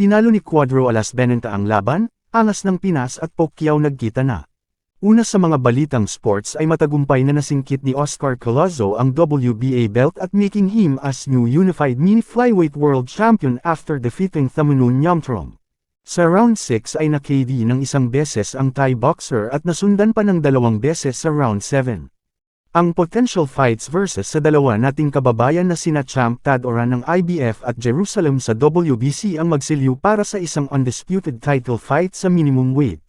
Tinalo ni Cuadro Alas Benenta ang laban, angas ng Pinas at Pacquiao nagkita na. Una sa mga balitang sports ay matagumpay na nasingkit ni Oscar Collazo ang WBA belt at making him as new unified mini flyweight world champion after defeating Thamunun Nyamtrom. Sa round 6 ay na-KD ng isang beses ang Thai boxer at nasundan pa ng 2 beses sa round 7. Ang potential fights versus sa dalawa nating kababayan na sina Champ Tad Oran ng IBF at Jerusalem sa WBC ang magsilyo para sa isang undisputed title fight sa minimum weight.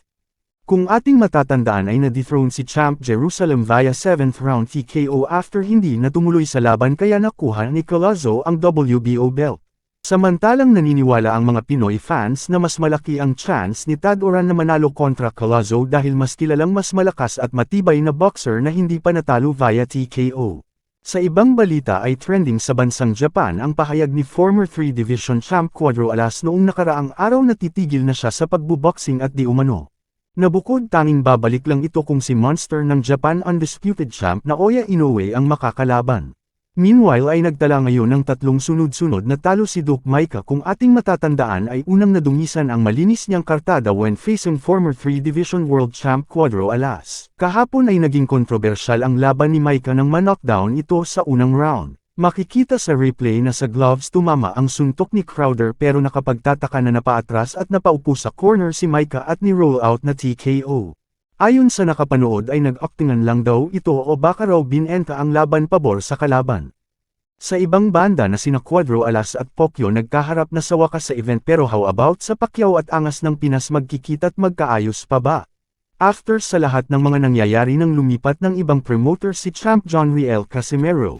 Kung ating matatandaan ay na-dethrone si Champ Jerusalem via 7th round TKO after hindi natumuloy sa laban kaya nakuha ni Collazo ang WBO belt. Samantalang naniniwala ang mga Pinoy fans na mas malaki ang chance ni Tad Oran na manalo kontra Collazo dahil mas kilalang mas malakas at matibay na boxer na hindi pa natalo via TKO. Sa ibang balita ay trending sa bansang Japan ang pahayag ni former 3-division champ Cuadro Alas noong nakaraang araw na titigil na siya sa pagbuboxing at di umano. Nabukod tanging babalik lang ito kung si monster ng Japan undisputed champ na Naoya Inoue ang makakalaban. Meanwhile ay nagtala ngayon ng 3 sunod-sunod na talo si Duke Maika kung ating matatandaan ay unang nadungisan ang malinis niyang kartada when facing former 3-division world champ Cuadro Alas. Kahapon ay naging kontrobersyal ang laban ni Maika nang ma-knockdown ito sa unang round. Makikita sa replay na sa gloves tumama ang suntok ni Crowder pero nakapagtataka na napaatras at napaupo sa corner si Maika at ni-roll out na TKO. Ayon sa nakapanood ay nag-actingan lang daw ito o baka raw binenta ang laban pabor sa kalaban. Sa ibang banda na sina Cuadro Alas at Pacquiao nagkaharap na sa wakas sa event pero how about sa Pacquiao at angas ng Pinas magkikita't magkaayos pa ba? After sa lahat ng mga nangyayari nang lumipat ng ibang promoter si Champ John Riel Casimero.